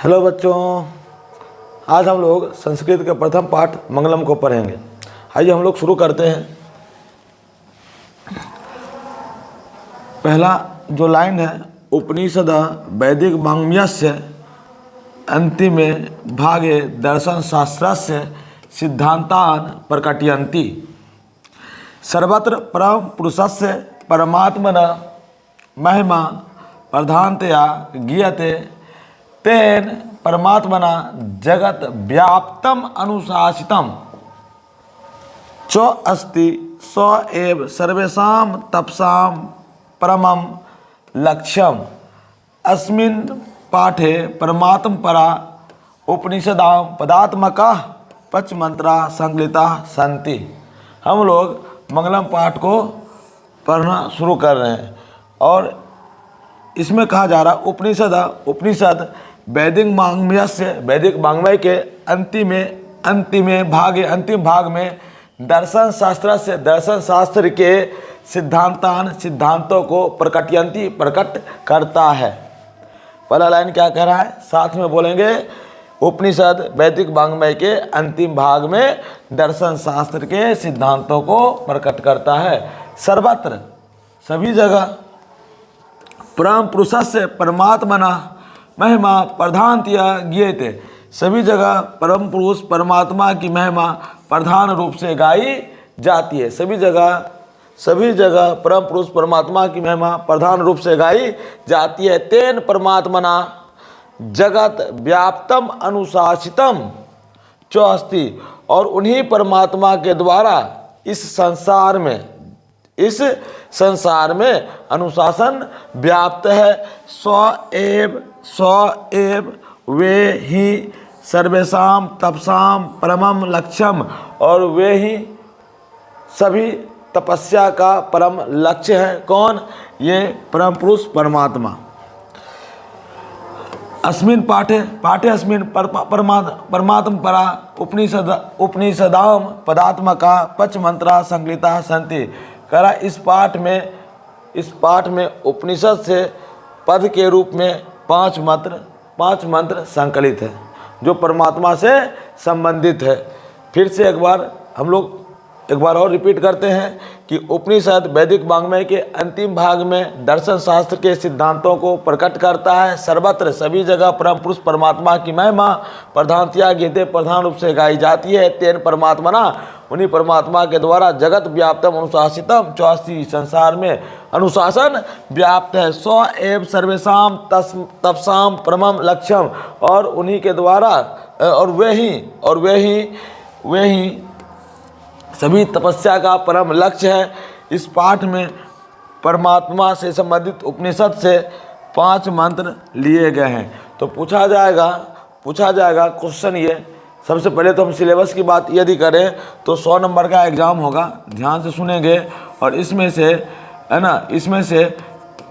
Hello बच्चों, आज हम लोग संस्कृत के प्रथम पाठ मंगलम को पढ़ेंगे। आइए हम लोग शुरू करते हैं। पहला जो लाइन है, उपनिषद वैदिक वाङ्मयस्य अंतिमे भागे दर्शन शास्त्रस्य सिद्धांतान् प्रकटयन्ति। सर्वत्र परम पुरुषस्य परमात्मनः महिमा प्रधानतया गीयते, तेन परमात्मना जगत व्याप्तम अनुशासितम च अस्ति, स एव सर्वेषां तपसां परमं लक्ष्यम्। अस्मिन् पाठे परमात्मपरा उपनिषदां पदात्मकाः पंचमंत्राः संकलिताः सन्ति। हम लोग मंगलम पाठ को पढ़ना शुरू कर रहे हैं और इसमें कहा जा रहा उपनिषद वैदिक वाङ्मय के अंतिम भाग में दर्शन शास्त्र के सिद्धांतों को प्रकट करता है। पहला लाइन क्या कह रहा है, साथ में बोलेंगे। उपनिषद वैदिक वाङ्मय के अंतिम भाग में दर्शन शास्त्र के सिद्धांतों को प्रकट करता है। सर्वत्र सभी जगह परम पुरुषस्य परमात्मना महिमा प्रधानतया गीयते, सभी जगह परम पुरुष परमात्मा की महिमा प्रधान रूप से गाई जाती है। सभी जगह परम पुरुष परमात्मा की महिमा प्रधान रूप से गाई जाती है। तेन परमात्मना जगत व्याप्तम अनुशासितम च अस्ति, और उन्हीं परमात्मा के द्वारा इस संसार में अनुशासन व्याप्त है। स्व एव वे ही सर्वेषां तपसां परमं लक्ष्यम, और वे ही सभी तपस्या का परम लक्ष्य है। कौन? ये परम पुरुष परमात्मा। अस्मिन् पाठे अस्मिन् परमात्मपरा उपनिषदां पदात्मका पंचमंत्रा संकलिता सन्ति। करा इस पाठ में उपनिषद से पद के रूप में पांच मंत्र संकलित है जो परमात्मा से संबंधित है। फिर से एक बार और रिपीट करते हैं कि उपनिषद वैदिक वाङ्मय के अंतिम भाग में दर्शन शास्त्र के सिद्धांतों को प्रकट करता है। सर्वत्र सभी जगह परम पुरुष परमात्मा की महिमा प्रधानतया गीयते, प्रधान रूप से गाई जाती है। तेन परमात्मना, उन्हीं परमात्मा के द्वारा जगत व्याप्तम अनुशासितम च अस्ति, संसार में अनुशासन व्याप्त है। स्व एव सर्वेषां तपसां परमं लक्ष्यम, और उन्हीं के द्वारा और वे ही सभी तपस्या का परम लक्ष्य है। इस पाठ में परमात्मा से संबंधित उपनिषद से 5 मंत्र लिए गए हैं। तो पूछा जाएगा क्वेश्चन ये। सबसे पहले तो हम सिलेबस की बात यदि करें तो 100 नंबर का एग्ज़ाम होगा, ध्यान से सुनेंगे। और इसमें से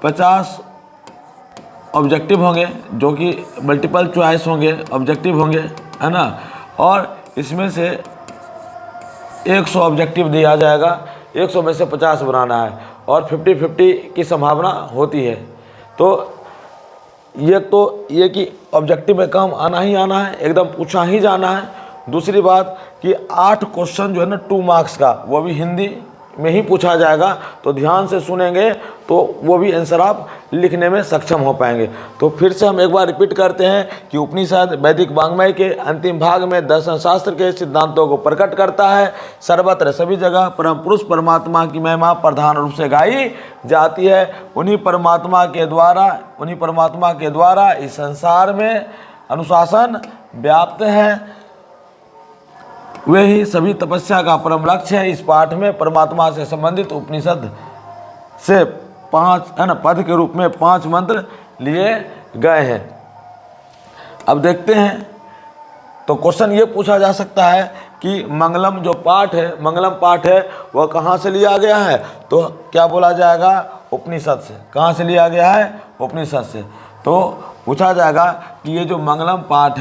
50 ऑब्जेक्टिव होंगे जो कि मल्टीपल चॉइस होंगे, ऑब्जेक्टिव होंगे, है ना। और इसमें से 100 ऑब्जेक्टिव दिया जाएगा, 100 में से 50 बनाना है और 50-50 की संभावना होती है। तो ये कि ऑब्जेक्टिव में कम आना ही आना है, एकदम पूछा ही जाना है। दूसरी बात कि 8 क्वेश्चन जो है ना 2 मार्क्स का, वो भी हिंदी में ही पूछा जाएगा। तो ध्यान से सुनेंगे तो वो भी आंसर आप लिखने में सक्षम हो पाएंगे। तो फिर से हम एक बार रिपीट करते हैं कि उपनिषद वैदिक वाङ्मय के अंतिम भाग में दर्शन शास्त्र के सिद्धांतों को प्रकट करता है। सर्वत्र सभी जगह परम पुरुष परमात्मा की महिमा प्रधान रूप से गाई जाती है। उन्हीं परमात्मा के द्वारा इस संसार में अनुशासन व्याप्त है। वे ही सभी तपस्या का परम लक्ष्य है। इस पाठ में परमात्मा से संबंधित उपनिषद से 5 पद के रूप में 5 मंत्र लिए गए हैं। अब देखते हैं, तो क्वेश्चन ये पूछा जा सकता है कि मंगलम पाठ है वह कहाँ से लिया गया है। तो क्या बोला जाएगा? उपनिषद से। कहाँ से लिया गया है? उपनिषद से। तो पूछा जाएगा कि ये जो मंगलम पाठ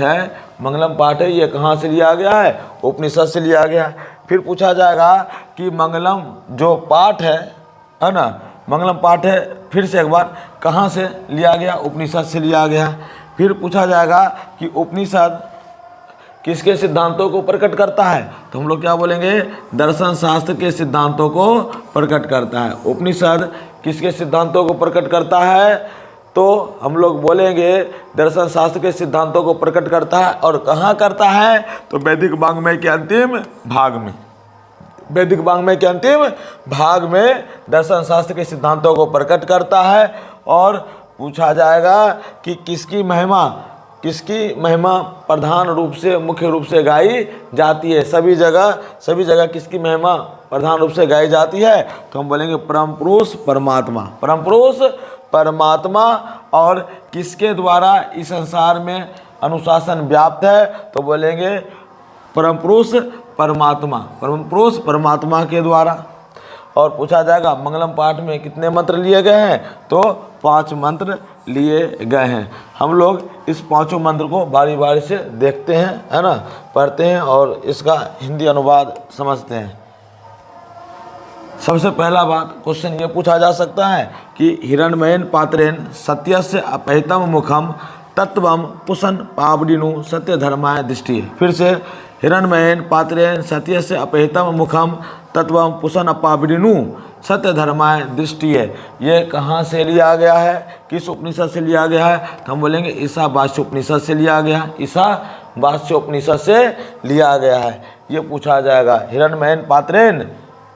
है ये कहाँ से लिया गया है? उपनिषद से लिया गया है। फिर पूछा जाएगा कि मंगलम जो पाठ है ना, मंगलम पाठ है, फिर से एक बार कहाँ से लिया गया? उपनिषद से लिया गया। फिर पूछा जाएगा कि उपनिषद किसके सिद्धांतों को प्रकट करता है, तो हम लोग क्या बोलेंगे, दर्शन शास्त्र के सिद्धांतों को प्रकट करता है। उपनिषद किसके सिद्धांतों को प्रकट करता है, तो हम लोग बोलेंगे दर्शन शास्त्र के सिद्धांतों को प्रकट करता है। और कहाँ करता है, तो वैदिक वाङ्मय के अंतिम भाग में, वैदिक वाङ्मय के अंतिम भाग में दर्शन शास्त्र के सिद्धांतों को प्रकट करता है। और पूछा जाएगा कि किसकी महिमा प्रधान रूप से, मुख्य रूप से गाई जाती है। सभी जगह किसकी महिमा प्रधान रूप से गाई जाती है, तो हम बोलेंगे परम पुरुष परमात्मा, परम पुरुष परमात्मा। और किसके द्वारा इस संसार में अनुशासन व्याप्त है, तो बोलेंगे परम पुरुष परमात्मा, परम पुरुष परमात्मा के द्वारा। और पूछा जाएगा मंगलम पाठ में कितने मंत्र लिए गए हैं, तो 5 मंत्र लिए गए हैं। हम लोग इस 5 मंत्र को बारी बारी से देखते हैं, है ना, पढ़ते हैं और इसका हिंदी अनुवाद समझते हैं। सबसे पहला बात क्वेश्चन ये पूछा जा सकता है कि हिरण्मयेन पात्रेण सत्यस्य अपहृतं मुखम तत्वम पुसन पावडिनु सत्य धर्माय दृष्टि। फिर से, हिरण्मयेन पात्रेण सत्यस्य अपहृतं मुखम तत्वम पुसन पावडिनु सत्य धर्माय दृष्टि है। ये कहाँ से लिया गया है, किस उपनिषद से लिया गया है, तो हम बोलेंगे ईशावास्य उपनिषद से लिया गया है, ईशावास्य उपनिषद से लिया गया है। ये पूछा जाएगा हिरण्मयेन पात्रेण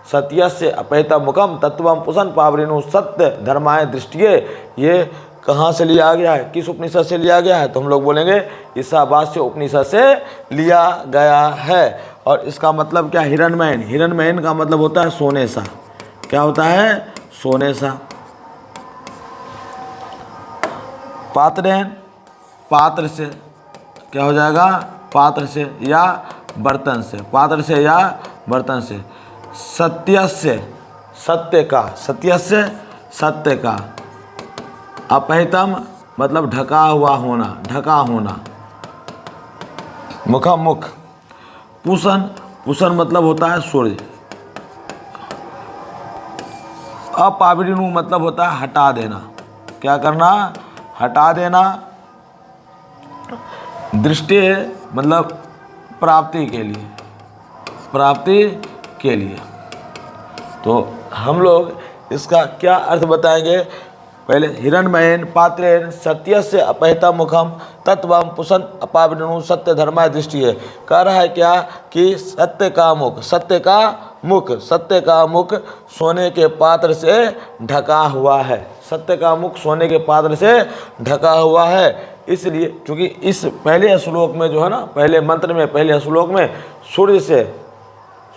सत्यस्य अपहृतं मुखम तत्वम पुसन पावडिनु सत्य धर्माय दृष्टिये, ये कहाँ से लिया गया है, किस उपनिषद से लिया गया है, तो हम लोग बोलेंगे ईशावास्य उपनिषद से लिया गया है। और इसका मतलब क्या, हिरण्मयेन, हिरण्मयेन का मतलब होता है सोने सा। क्या होता है, सोने सा। पात्रेण, पात्र से, क्या हो जाएगा, पात्र से या बर्तन से, पात्र से या बर्तन से। सत्यस्य, सत्य का, सत्यस्य सत्य का। अपहृतं मतलब ढका हुआ होना, ढका होना। मुखम मुख। पुसन, पुसन मतलब होता है सूर्य। अपावडिनु मतलब होता है हटा देना, क्या करना, हटा देना। दृष्टि मतलब प्राप्ति के लिए, प्राप्ति के लिए। तो हम लोग इसका क्या अर्थ बताएंगे, पहले हिरण्मयेन पात्रेण सत्यस्य अपहृतं मुखम तत्वम पुसन अपावडिनु सत्य धर्माय दृष्टि है। कह रहा है क्या कि सत्य का मुख, सत्य का मुख, सत्य का मुख सोने के पात्र से ढका हुआ है, सत्य का मुख सोने के पात्र से ढका हुआ है। इसलिए क्योंकि इस पहले श्लोक में जो है ना, पहले मंत्र में, पहले श्लोक में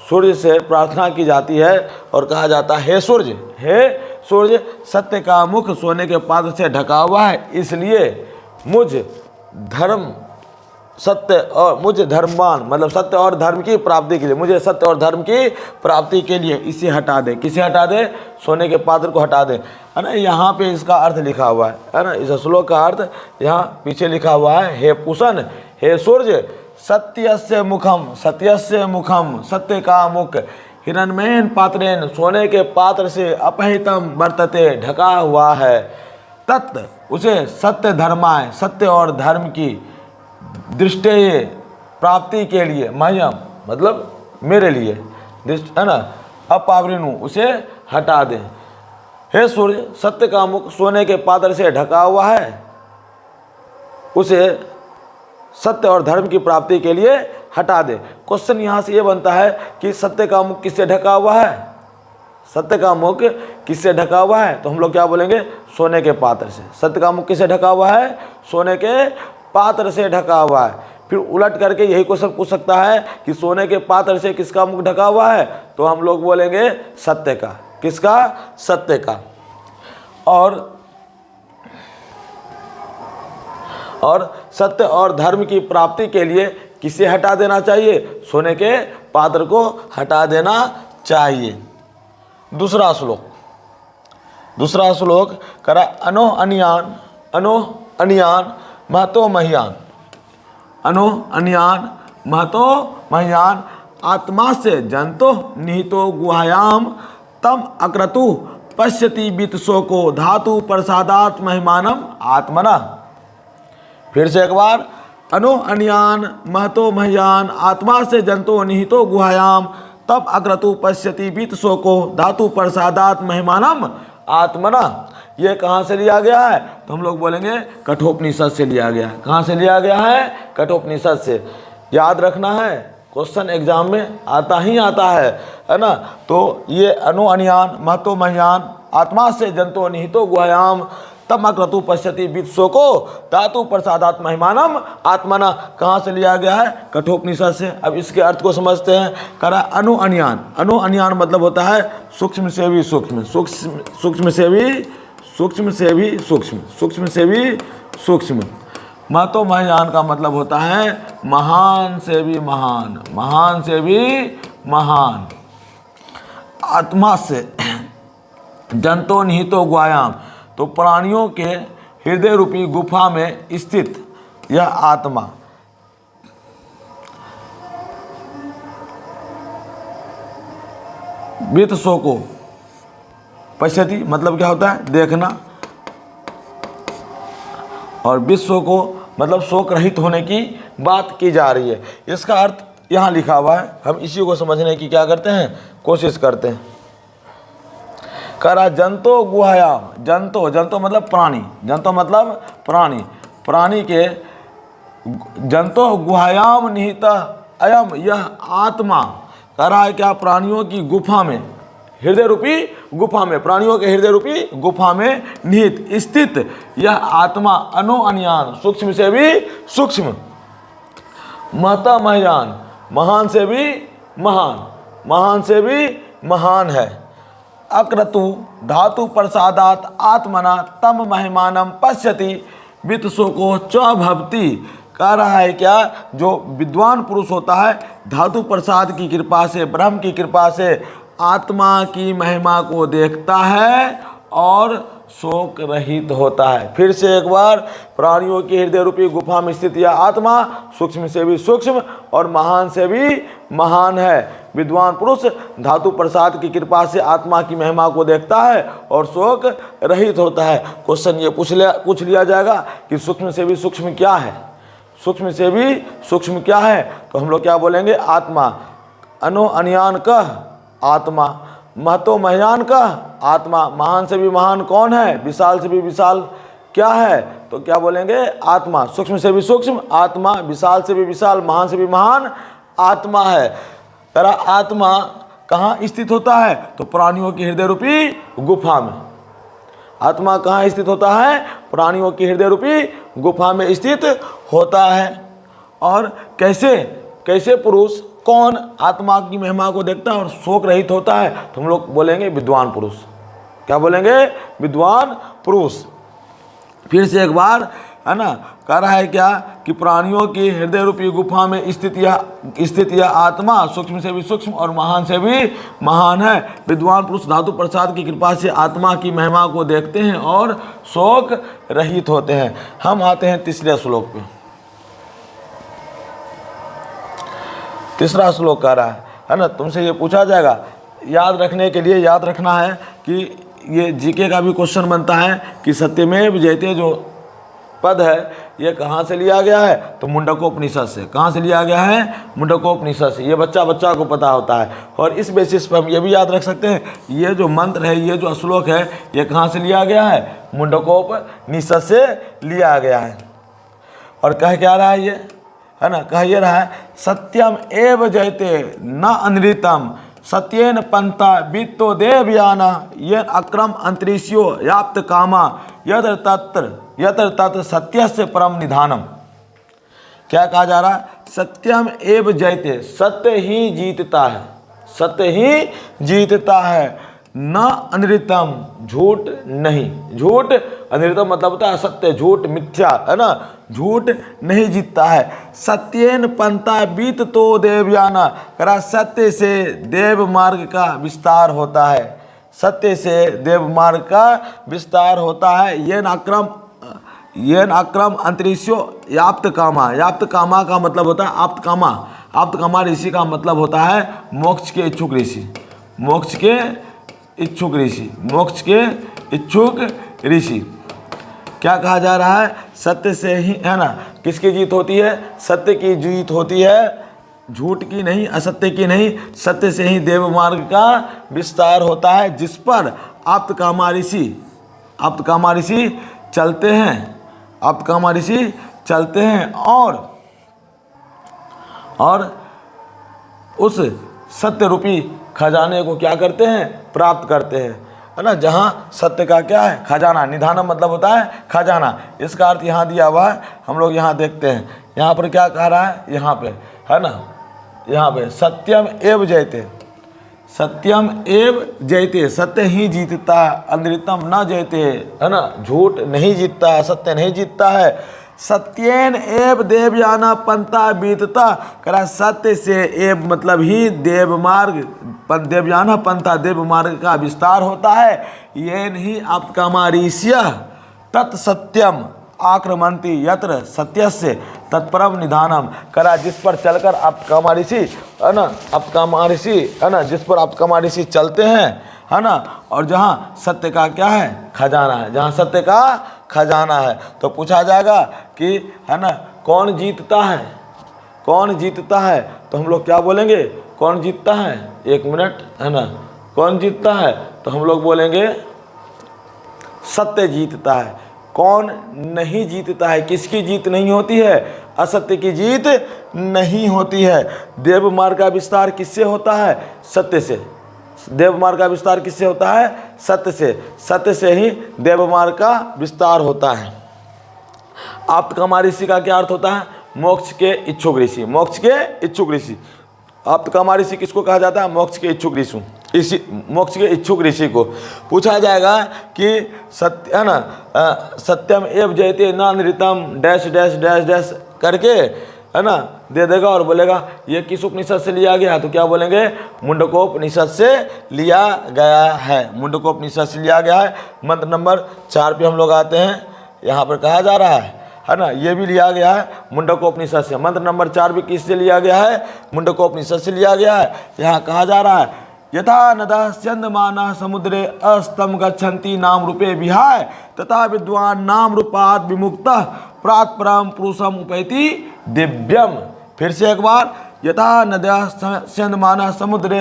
सूर्य से प्रार्थना की जाती है और कहा जाता है, हे सूर्य, हे सूर्य, सत्य का मुख सोने के पात्र से ढका हुआ है, इसलिए मुझ धर्म सत्य और मुझ धर्मवान मतलब सत्य और धर्म की प्राप्ति के लिए, मुझे सत्य और धर्म की प्राप्ति के लिए इसे हटा दे। किसे हटा दे, सोने के पात्र को हटा दे, है ना। यहाँ पे इसका अर्थ लिखा हुआ है ना, इस श्लोक का अर्थ यहाँ पीछे लिखा हुआ है, हे पुसन, हे सूर्य, सत्यस्य मुखम, सत्यस्य मुखम, सत्य का मुख, हिरण्मयेन पात्रेण सोने के पात्र से अपहृतं वर्तते ढका हुआ है, तत् उसे सत्य धर्माय सत्य और धर्म की दृष्टि प्राप्ति के लिए, मह्यम मतलब मेरे लिए, है ना, अपावडिनु उसे हटा दें। हे सूर्य, सत्य का मुख सोने के पात्र से ढका हुआ है, उसे सत्य और धर्म की प्राप्ति के लिए हटा दे। क्वेश्चन यहाँ से ये बनता है कि सत्य का मुख किससे ढका हुआ है, सत्य का मुख किससे ढका हुआ है, तो हम लोग क्या बोलेंगे, सोने के पात्र से। सत्य का मुख किससे ढका हुआ है, सोने के पात्र से ढका हुआ है। फिर उलट करके यही क्वेश्चन पूछ सकता है कि सोने के पात्र से किसका मुख ढका हुआ है, तो हम लोग बोलेंगे सत्य का। किसका, सत्य का। और सत्य और धर्म की प्राप्ति के लिए किसे हटा देना चाहिए, सोने के पात्र को हटा देना चाहिए। दूसरा श्लोक करा, अनो अनियान महतो मह्यान, अनो अनियान महतो मह्यान, आत्मा से जंतो निहितो गुहायाम तम अक्रतु पश्यति वित्त शोको धातु प्रसादात महिमानम आत्मना। फिर से एक बार, अनु अन्यान महतो मह्यान आत्मा से जंतो निहितो गुहायाम तब अग्रतु पश्यति बीत शोको धातु प्रसादात महिमानम आत्मना। ये कहाँ से लिया गया है? तो हम लोग बोलेंगे कठोपनिषद से लिया गया है। कहाँ से लिया गया है? कठोपनिषद से। याद रखना है, क्वेश्चन एग्जाम में आता ही आता है ना। तो ये अनु अन्यान महतो मह्यान आत्मा से जंतो निहितो गुहायाम तब अक्रतु पश्यति वित्सो को धातु प्रसादात महिमानम आत्मना, कहाँ से लिया गया है? कठोपनिषद से। अब इसके अर्थ को समझते हैं। करा अनु अन्यान, अनु अन्यान मतलब होता है सूक्ष्म से भी सूक्ष्म, सूक्ष्म से भी सूक्ष्म से भी सूक्ष्म, सूक्ष्म से भी सूक्ष्म। महतो महयान का मतलब होता है महान से भी महान, महान से भी महान। आत्मा से जंतो निहितो गुहायाम, तो प्राणियों के हृदय रूपी गुफा में स्थित यह आत्मा वित्त शोको पश्यति मतलब क्या होता है? देखना। और विश्व को मतलब शोक रहित होने की बात की जा रही है। इसका अर्थ यहाँ लिखा हुआ है, हम इसी को समझने की क्या करते हैं? कोशिश करते हैं। करा जंतो गुहायाम, जंतो, जंतो मतलब प्राणी, जंतो मतलब प्राणी, प्राणी के जंतो गुहायाम निहित अयम यह आत्मा। करा है क्या? प्राणियों की गुफा में, हृदय रूपी गुफा में, प्राणियों के हृदय रूपी गुफा में निहित स्थित यह आत्मा अनु अन्यान सूक्ष्म से भी सूक्ष्म, महता महयान महान से भी महान, महान से भी महान है। अक्रतु धातु प्रसादात आत्मना तम महिमानम पश्यति वित्सो को च भवति। कह रहा है क्या? जो विद्वान पुरुष होता है धातु प्रसाद की कृपा से, ब्रह्म की कृपा से आत्मा की महिमा को देखता है और शोक रहित होता है। फिर से एक बार, प्राणियों की हृदय रूपी गुफा में स्थित यह आत्मा सूक्ष्म से भी सूक्ष्म और महान से भी महान है। विद्वान पुरुष धातु प्रसाद की कृपा से आत्मा की महिमा को देखता है और शोक रहित होता है। क्वेश्चन ये पूछ लिया जाएगा कि सूक्ष्म से भी सूक्ष्म क्या है? सूक्ष्म से भी सूक्ष्म क्या है? तो हम लोग क्या बोलेंगे? आत्मा। अनु अन्यान कह आत्मा, महतो महयान का आत्मा। महान से भी महान कौन है? विशाल से भी विशाल क्या है? तो क्या बोलेंगे? आत्मा। सूक्ष्म से भी सूक्ष्म आत्मा, विशाल से भी विशाल, महान से भी महान आत्मा है। तेरा आत्मा कहाँ स्थित होता है? तो प्राणियों की हृदय रूपी गुफा में। आत्मा कहाँ स्थित होता है? प्राणियों की हृदय रूपी गुफा में स्थित होता है। और कैसे कैसे पुरुष कौन आत्मा की महिमा को देखता है और शोक रहित होता है? तो हम लोग बोलेंगे विद्वान पुरुष। क्या बोलेंगे? विद्वान पुरुष। फिर से एक बार, है ना, कह रहा है क्या कि प्राणियों की हृदय रूपी गुफा में स्थित यह आत्मा सूक्ष्म से भी सूक्ष्म और महान से भी महान है। विद्वान पुरुष धातु प्रसाद की कृपा से आत्मा की महिमा को देखते हैं और शोक रहित होते हैं। हम आते हैं तीसरे श्लोक पे। तीसरा श्लोक कह रहा है ना, तुमसे ये पूछा जाएगा, याद रखने के लिए याद रखना है कि ये जीके का भी क्वेश्चन बनता है कि सत्यमेव जयते जो पद है ये कहाँ से लिया गया है? तो मुंडकोपनिषद से। कहाँ से लिया गया है? मुंडकोपनिषद से। ये बच्चा को पता होता है। और इस बेसिस पर हम ये भी याद रख सकते हैं, ये जो मंत्र है, ये जो श्लोक है, ये कहाँ से लिया गया है? मुंडकोपनिषद से लिया गया है। और कह क्या रहा है ये, है ना, कह ये रहा है, सत्यम एव जयते न अनृतम सत्येन पंथा वित्तो देवयाना ये अक्रम अंतरिक्षो याप्त कामा यत्र तत्र सत्यस्य परम निधानम। क्या कहा जा रहा है? सत्यम एव जयते, सत्य ही जीतता है, सत्य ही जीतता है। न अनृतम, झूठ नहीं, झूठ अनृतम मतलब होता है सत्य, झूठ मिथ्या, है ना, झूठ नहीं जीतता है। सत्येन पंथा बीत तो देवयाना, करा सत्य से देव मार्ग का विस्तार होता है, सत्य से देव मार्ग का विस्तार होता है। येन अक्रम अंतरिक्षो याप्त कामा, याप्त कामा का मतलब होता है आप्त कामा, आप्त कामा ऋषि का मतलब होता है मोक्ष के इच्छुक ऋषि, मोक्ष के इच्छुक ऋषि, मोक्ष के इच्छुक ऋषि। क्या कहा जा रहा है? सत्य से ही, है ना, किसकी जीत होती है? सत्य की जीत होती है, झूठ की नहीं, असत्य की नहीं। सत्य से ही देव मार्ग का विस्तार होता है, जिस पर आप्तकामा ऋषि चलते हैं, आप्तकामा ऋषि चलते हैं और उस सत्य रूपी खजाने को क्या करते हैं? प्राप्त करते हैं, है ना। जहाँ सत्य का क्या है? खजाना। निधानम मतलब होता है खजाना। इसका अर्थ यहाँ दिया हुआ है, हम लोग यहाँ देखते हैं। यहाँ पर क्या कह रहा है? यहाँ पे, है ना, यहाँ पे सत्यम एव जयते, सत्यम एव जयते, सत्य ही जीतता है, अनृतम न जयते, है ना, झूठ नहीं जीतता है, सत्य नहीं जीतता है। सत्येन एव देवयाना पंथा बीतता, करा सत्य से एव मतलब ही देव मार्ग, देवयाना पंथा देव मार्ग का विस्तार होता है। ये नहीं आपकामा ऋषिय तत्सत्यम आक्रमंती यत्र सत्यस्य तत्परम निधानम, करा जिस पर चलकर आपकामा ऋषि, है ना, आपकामा ऋषि, है ना, जिस पर आपकामा ऋषि चलते हैं, है ना, और जहाँ सत्य का क्या है? खजाना है, जहाँ सत्य का खजाना है। तो पूछा जाएगा कि, है ना, कौन जीतता है? कौन जीतता है? तो हम लोग क्या बोलेंगे? कौन जीतता है? एक मिनट, है ना, कौन जीतता है? तो हम लोग बोलेंगे सत्य जीतता है। कौन नहीं जीतता है? किसकी जीत नहीं होती है? असत्य की जीत नहीं होती है। देव मार्ग का विस्तार किससे होता है? सत्य से। देव मार्ग का विस्तार किससे होता है? सत्य से। सत्य से ही देव मार्ग का विस्तार होता है। आप्तकामा ऋषि का क्या अर्थ होता है? मोक्ष के इच्छुक ऋषि, मोक्ष के इच्छुक ऋषि। आप्तकामा ऋषि किसको कहा जाता है? मोक्ष के इच्छुक ऋषि, इसी मोक्ष के इच्छुक ऋषि को। पूछा जाएगा कि सत्य, है ना, सत्यम एव जयते न नृतम डैश डैश डैश डैश करके, है ना, दे देगा और बोलेगा ये किस उपनिषद से लिया गया है? तो क्या बोलेंगे? मुंडकोपनिषद से लिया गया है, मुंडकोपनिषद से लिया गया है। मंत्र नंबर 4 पे हम लोग आते हैं। यहाँ पर कहा जा रहा है ना, ये भी लिया गया है मुंडकोपनिषद से। मंत्र नंबर 4 भी किससे लिया गया है? मुंडकोपनिषद से लिया गया है। यहाँ कहा जा रहा है यथा नदः स्यन्दमानः समुद्रे अस्तम गच्छन्ति नाम रूपे विहाय तथा विद्वान नाम रूपात् विमुक्तः प्रात् परम पुरुषम उपैति दिव्यम। फिर से एक बार, यथा नद्यः स्यन्दमानः समुद्रे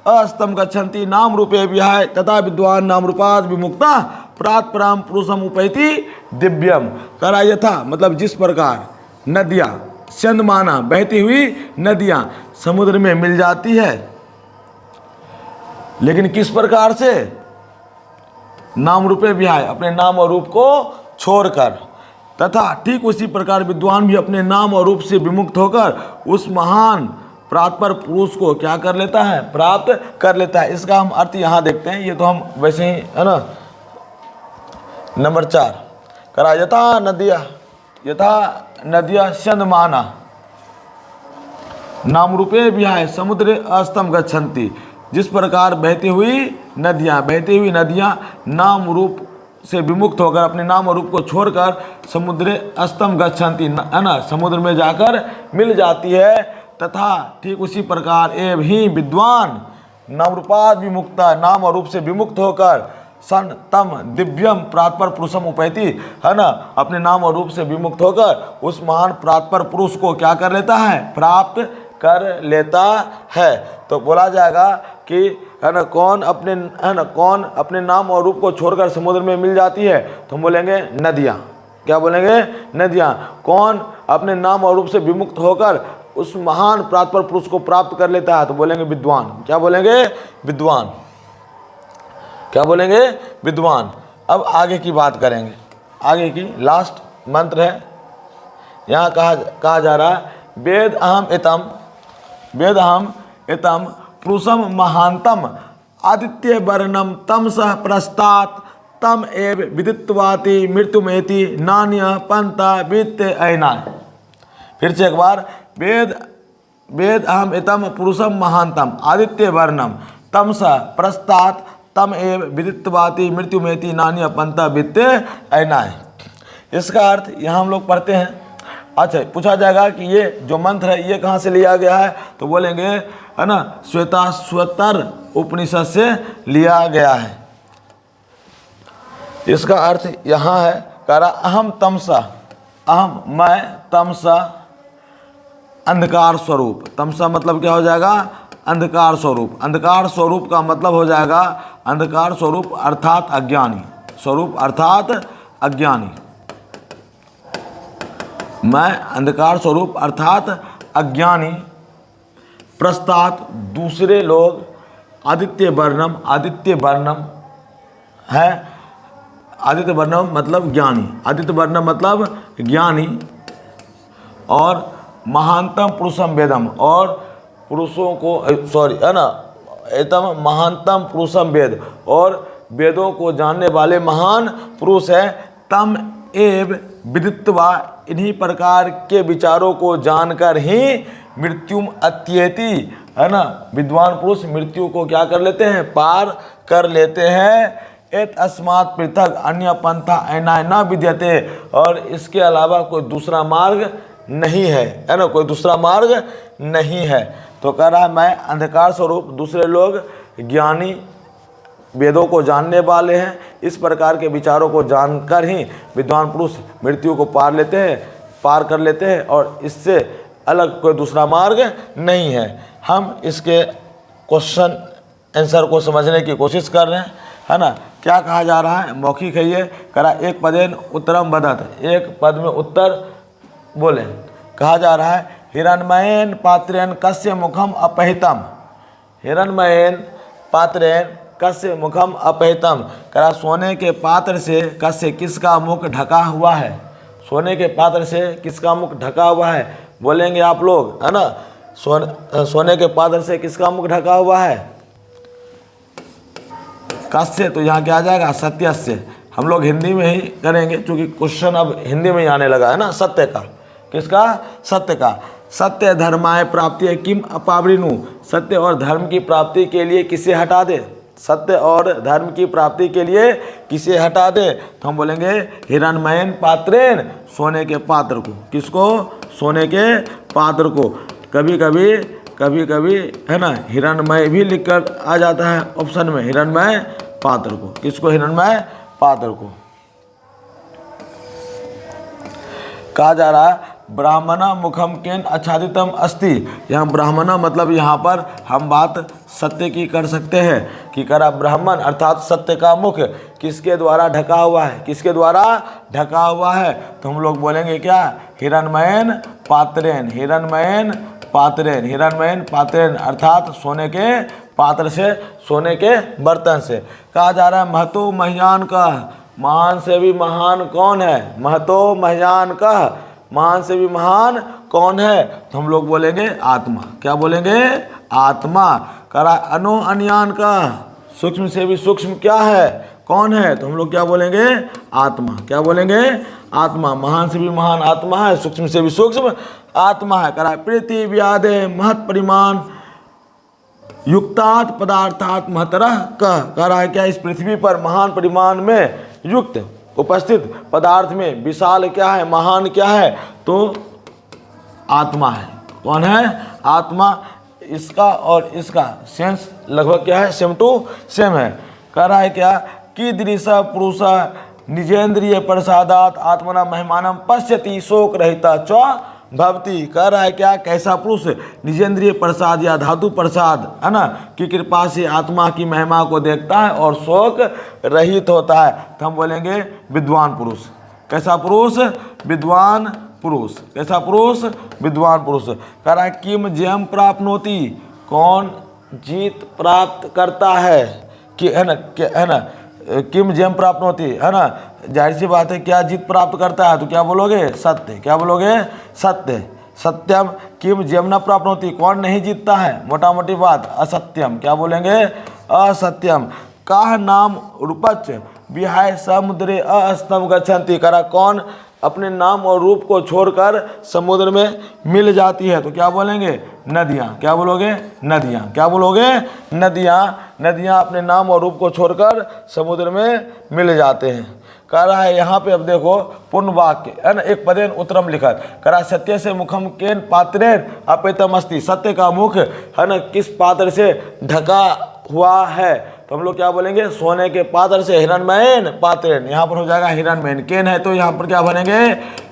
अस्तम गच्छन्ति नाम रूपे विहाय तथा विद्वान नाम रूपात् विमुक्तः प्रात् परम पुरुषम उपैति दिव्यम। करा यथा मतलब जिस प्रकार नदियाँ, स्यन्दमाना बहती हुई नदियाँ समुद्र में मिल जाती है, लेकिन किस प्रकार से? नाम रूपे विहाय, अपने नाम और रूप को छोड़कर, तथा ठीक उसी प्रकार विद्वान भी अपने नाम और रूप से विमुक्त होकर उस महान प्रातपर पुरुष को क्या कर लेता है? प्राप्त कर लेता है। इसका हम अर्थ यहाँ देखते हैं। ये तो हम वैसे ही, है ना, नंबर 4 करा यथा नदिया स्यन्दमाना नाम रूपे विहाय समुद्र अस्तम गच्छन्ति, जिस प्रकार बहती हुई नदियाँ नाम रूप से विमुक्त होकर अपने नाम और रूप को छोड़कर समुद्र अस्तम गच्छन्ति, है ना, समुद्र में जाकर मिल जाती है, तथा ठीक उसी प्रकार एव ही विद्वान नाम रूपाद विमुक्ता, नाम और रूप से विमुक्त होकर सन तम दिव्यम प्रातपर पुरुषम उपैति, है ना, अपने नाम और रूप से विमुक्त होकर उस महान प्रातपर पुरुष को क्या कर लेता है? प्राप्त कर लेता है। तो बोला जाएगा कि, है ना, कौन अपने नाम और रूप को छोड़कर समुद्र में मिल जाती है? तो हम बोलेंगे नदियाँ। क्या बोलेंगे? नदियाँ। कौन अपने नाम और रूप से विमुक्त होकर उस महान प्रातपर पुरुष को प्राप्त कर लेता है? तो बोलेंगे विद्वान। क्या बोलेंगे? विद्वान। क्या बोलेंगे? विद्वान। अब आगे की बात करेंगे। आगे की लास्ट मंत्र है, यहाँ कहा जा रहा है वेद अहम इतम पुरुषम महांतम आदित्य वर्णम तम सह प्रस्तात् तम एव विदित्वाति मृत्युमेति नान्य पंथा वित्ते ऐनाय। फिर से एक बार, वेद अहम इतम पुरुषम महांतम आदित्य वर्णम तम सह प्रस्तात् तम एव विदित्वाति मृत्युमेति नान्य पंथा वित्ते ऐनाय। इसका अर्थ यहाँ हम लोग पढ़ते हैं। अच्छा, पूछा जाएगा कि ये जो मंत्र है ये कहाँ से लिया गया है? तो बोलेंगे, है ना, श्वेताश्वतर उपनिषद से लिया गया है। इसका अर्थ यहाँ है, कह रहा अहम तमसा, अहम मैं, तमसा अंधकार स्वरूप। तमसा मतलब क्या हो जाएगा? अंधकार स्वरूप। अंधकार स्वरूप का मतलब हो जाएगा अंधकार स्वरूप अर्थात अज्ञानी, स्वरूप अर्थात अज्ञानी। मैं अंधकार स्वरूप अर्थात अज्ञानी, प्रस्तात दूसरे लोग, आदित्य वर्णम, आदित्य वर्णम है, आदित्य वर्णम मतलब ज्ञानी, आदित्य वर्णम मतलब ज्ञानी, और महानतम पुरुषम वेदम, और पुरुषों को सॉरी है ना, एकदम महानतम पुरुषम वेद, और वेदों को जानने वाले महान पुरुष है। तम एव विदित्वा, इन्हीं प्रकार के विचारों को जानकर ही मृत्युम अत्येति, है ना, विद्वान पुरुष मृत्यु को क्या कर लेते हैं? पार कर लेते हैं। एत अस्मात् पृथक अन्य पंथा ऐना न विद्यते, और इसके अलावा कोई दूसरा मार्ग नहीं है ना, कोई दूसरा मार्ग नहीं है। तो कह रहा है मैं अंधकार स्वरूप, दूसरे लोग ज्ञानी, वेदों को जानने वाले हैं, इस प्रकार के विचारों को जानकर ही विद्वान पुरुष मृत्यु को पार कर लेते हैं, और इससे अलग कोई दूसरा मार्ग नहीं है। हम इसके क्वेश्चन आंसर को समझने की कोशिश कर रहे हैं, है ना। क्या कहा जा रहा है? मौखिक है ये। करा एक पदेन उत्तरम वदत, एक पद में उत्तर बोले। कहा जा रहा है हिरण्मयेन पात्रेण कस्य मुखम अपहितम, हिरण्मयेन पात्रेण कस्य मुखम अपहितम। करा सोने के पात्र से कस्य किसका मुख ढका हुआ है? सोने के पात्र से किसका मुख ढका हुआ है? बोलेंगे आप लोग, है ना। सोने के पात्र से किसका मुख ढका हुआ है? कस्य, तो यहाँ क्या आ जाएगा? सत्यस्य। हम लोग हिंदी में ही करेंगे क्योंकि क्वेश्चन अब हिंदी में ही आने लगा है ना। सत्य का, किसका? सत्य का। सत्य धर्माय प्राप्ति किम अपावृणु, सत्य और धर्म की प्राप्ति के लिए किसे हटा दे? सत्य और धर्म की प्राप्ति के लिए किसे हटा दे? तो हम बोलेंगे हिरण्मयेन पात्रेण, सोने के पात्र को। किसको? सोने के पात्र को। कभी कभी है ना हिरण्मय भी लिखकर आ जाता है ऑप्शन में, हिरण्मय पात्र को। किसको? हिरण्मय पात्र को। कहा जा रहा है ब्राह्मणा मुखम केन आच्छादितम अस्ति। यहाँ ब्राह्मणा मतलब यहाँ पर हम बात सत्य की कर सकते हैं कि करा ब्राह्मण अर्थात सत्य का मुख किसके द्वारा ढका हुआ है? किसके द्वारा ढका हुआ है? तो हम लोग बोलेंगे क्या? हिरण्मयेन पात्रेण, हिरण्मयेन पात्रेण, हिरण्मयेन पात्रेण अर्थात सोने के पात्र से, सोने के बर्तन से। कहा जा रहा है महतो मह्यान का, महान से भी महान कौन है? महतो मह्यान का, महान से भी महान कौन है? तो हम लोग बोलेंगे आत्मा। क्या बोलेंगे? आत्मा। करा अनो अन्यान का, सूक्ष्म से भी सूक्ष्म क्या है? कौन है? तो हम लोग क्या बोलेंगे? आत्मा। क्या बोलेंगे? आत्मा। महान से भी महान आत्मा है, सूक्ष्म से भी सूक्ष्म आत्मा है। करा प्रीति व्यादे महत परिमाण युक्तात् पदार्थात् महतरः कह रहा है क्या? इस पृथ्वी पर महान परिमाण में युक्त उपस्थित पदार्थ में विशाल क्या है? महान क्या है? तो आत्मा है। कौन है? आत्मा। इसका और इसका सेंस लगभग क्या है? सेम टू सेम है। कह रहा है क्या? कि दृशा पुरुष निजेंद्रिय प्रसादात आत्मना महिमानम पश्यति शोक रहिता च भवती। कह रहा है क्या? कैसा पुरुष निजेंद्रिय प्रसाद या धातु प्रसाद है ना की कृपा से आत्मा की महिमा को देखता है और शोक रहित होता है? तो हम बोलेंगे विद्वान पुरुष। कैसा पुरुष? विद्वान पुरुष। कैसा पुरुष? विद्वान पुरुष। कह रहा है किम जयम प्राप्नोति, कौन जीत प्राप्त करता है? कि है ना किम जयम प्राप्नोति, है ना। जाहिर सी बात है क्या जीत प्राप्त करता है? तो क्या बोलोगे? सत्य। क्या बोलोगे? सत्य। सत्यम किम जयम न प्राप्नोति, कौन नहीं जीतता है? मोटा मोटी बात असत्यम। क्या बोलेंगे? असत्यम। काह नाम रूपच विहाय समुद्रे अस्तम गच्छन्ति। करा कौन अपने नाम और रूप को छोड़कर समुद्र में मिल जाती है? तो क्या बोलेंगे? नदियाँ। क्या बोलोगे? नदियाँ। क्या बोलोगे? नदियाँ। नदियाँ अपने नाम और रूप को छोड़कर समुद्र में मिल जाते हैं। कह रहा है यहाँ पे अब देखो पूर्ण वाक्य है ना, एक पदेन उत्तरम लिखा। कह रहा सत्य से मुखम केन पात्रेण अपेतम अस्ति, सत्य का मुख है ना किस पात्र से ढका हुआ है? तो हम लोग क्या बोलेंगे, सोने के पात्र से हिरण्मयेन पात्रेण, यहाँ पर हो जाएगा हिरण्मयेन, केन है तो यहाँ पर क्या बनेंगे,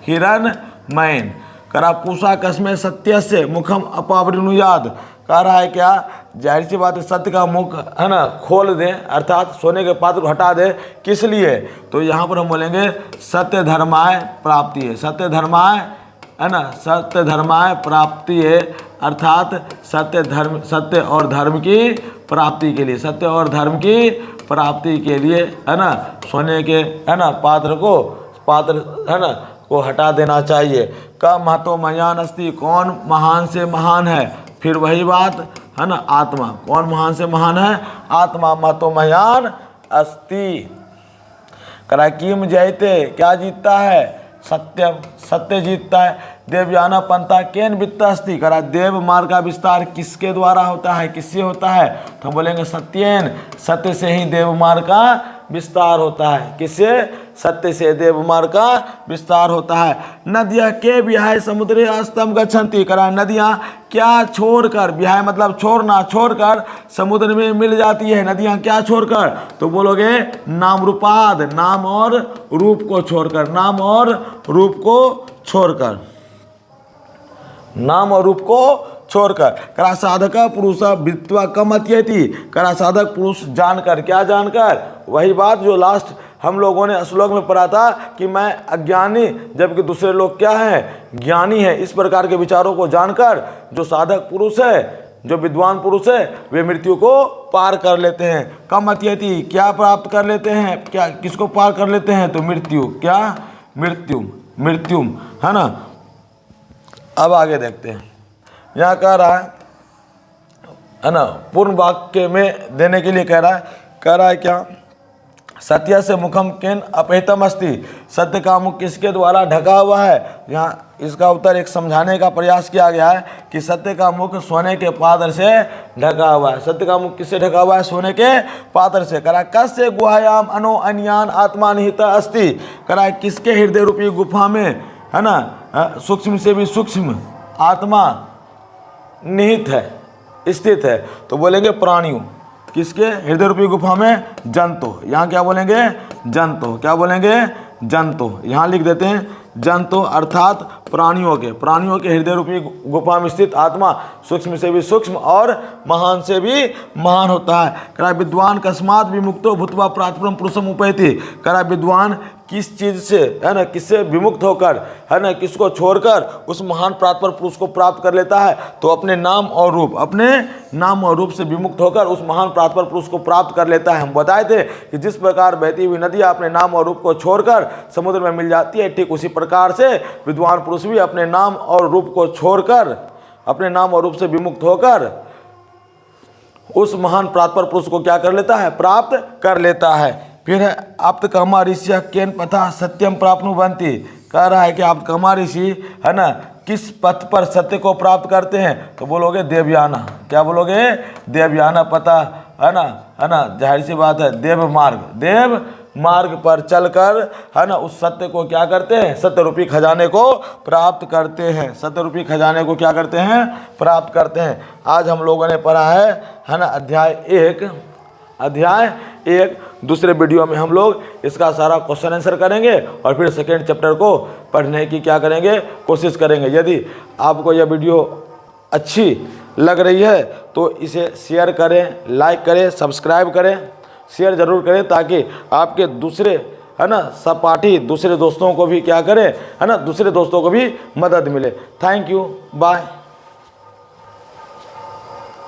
हिरण्मयेन। करा पूषा कस्मे सत्य से मुखम अपावृणुयाद, कह रहा है क्या, जाहिर सी बात है सत्य का मुख है ना खोल दें, अर्थात सोने के पात्र को हटा दें, किस लिए, तो यहाँ पर हम बोलेंगे सत्य धर्माय प्राप्ति है, सत्य धर्माय है ना, सत्य धर्माय प्राप्ति है, अर्थात सत्य और धर्म की प्राप्ति के लिए, सत्य और धर्म की प्राप्ति के लिए है ना सोने के है ना पात्र है ना को हटा देना चाहिए। का महतो महान अस्ति, कौन महान से महान है, फिर वही बात है ना, आत्मा, कौन महान से महान है, आत्मा महतो महान अस्ति। करा किम जयते, क्या जीतता है, सत्यम, सत्य जीतता है। देवयाना पंथा केन वित्त अस्ति, करा देव मार्ग का विस्तार किसके द्वारा होता है, किससे होता है, तो हम बोलेंगे सत्येन, सत्य से ही देव मार्ग का विस्तार होता है, किससे, सत्य से देव मार्ग का विस्तार होता है। नदियाँ के विहाय समुद्रे अस्तम गच्छन्ति, करा नदियाँ क्या छोड़कर, विहाय मतलब छोड़ना, छोड़कर समुद्र में मिल जाती है, नदियाँ क्या छोड़कर, तो बोलोगे नाम रूपाद, नाम और रूप को छोड़कर, नाम और रूप को छोड़कर, नाम और रूप को छोड़कर। करा साधक पुरुष वित्वा कमत्यति, करा साधक पुरुष जानकर, क्या जानकर, वही बात जो लास्ट हम लोगों ने श्लोक में पढ़ा था कि मैं अज्ञानी जबकि दूसरे लोग क्या हैं, ज्ञानी है। इस प्रकार के विचारों को जानकर जो साधक पुरुष है, जो विद्वान पुरुष है, वे मृत्यु को पार कर लेते हैं। कमत्यति, क्या प्राप्त कर लेते हैं, क्या किसको पार कर लेते हैं, तो मृत्यु, क्या, मृत्युम है ना। अब आगे देखते हैं, यहाँ कह रहा है ना, पूर्ण वाक्य में देने के लिए कह रहा है क्या, सत्य से मुखम केन अपहितम अस्ति, सत्य का मुख किसके द्वारा ढका हुआ है। यहाँ इसका उत्तर एक समझाने का प्रयास किया गया है कि सत्य का मुख सोने के पात्र से ढका हुआ है, सत्य का मुख किससे ढका हुआ है, सोने के पात्र से। करा कस्य गुहायाम अनो अन्यान आत्मा निहित अस्ति, करा किसके हृदय रूपी गुफा में है ना सूक्ष्म से भी सूक्ष्म आत्मा निहित है, स्थित है, तो बोलेंगे प्राणियों, किसके हृदय रूपी गुफा में, जंतु, यहाँ क्या बोलेंगे, जंतु, क्या बोलेंगे, जंतु, यहाँ लिख देते हैं जंतु, अर्थात प्राणियों के हृदय रूपी गुफा में स्थित आत्मा सूक्ष्म से भी सूक्ष्म और महान से भी महान होता है। करा विद्वान कस्मात विमुक्तो भूत्वा प्रातपरम पुरुषम उपैति, करा विद्वान किस चीज से है ना, किससे विमुक्त होकर है ना, किसको छोड़कर उस महान प्रातपर पुरुष को प्राप्त कर लेता है, तो अपने नाम और रूप, अपने नाम और रूप से विमुक्त होकर उस महान प्रातपर पुरुष को प्राप्त कर लेता है। हम बताए थे कि जिस प्रकार बहती हुई नदियाँ अपने नाम और रूप को छोड़कर समुद्र में मिल जाती है, ठीक उसी प्रकार से विद्वान पुरुष भी अपने नाम और रूप को छोड़कर, अपने नाम और रूप से विमुक्त होकर उस महान प्रातपर पुरुष को क्या कर लेता है, प्राप्त कर लेता है। फिर है आप्त कामा ऋषि केन पथा सत्यम प्राप्नुवन्ति, कह रहा है कि आप्त कामा ऋषि है ना किस पथ पर सत्य को प्राप्त करते हैं, तो बोलोगे देवयाना, क्या बोलोगे, देवयाना पता है ना, जाहिर सी बात है देव मार्ग पर चलकर है ना उस सत्य को क्या करते हैं, सत्य रूपी खजाने को प्राप्त करते हैं, सत्य रूपी खजाने को क्या करते हैं, प्राप्त करते हैं। आज हम लोगों ने पढ़ा है ना अध्याय एक। दूसरे वीडियो में हम लोग इसका सारा क्वेश्चन आंसर करेंगे और फिर सेकेंड चैप्टर को पढ़ने की क्या करेंगे, कोशिश करेंगे। यदि आपको यह वीडियो अच्छी लग रही है तो इसे शेयर करें, लाइक करें, सब्सक्राइब करें, शेयर ज़रूर करें ताकि आपके दूसरे है ना सहपाठी दूसरे दोस्तों को भी क्या करें है ना, दूसरे दोस्तों को भी मदद मिले। Thank you, bye.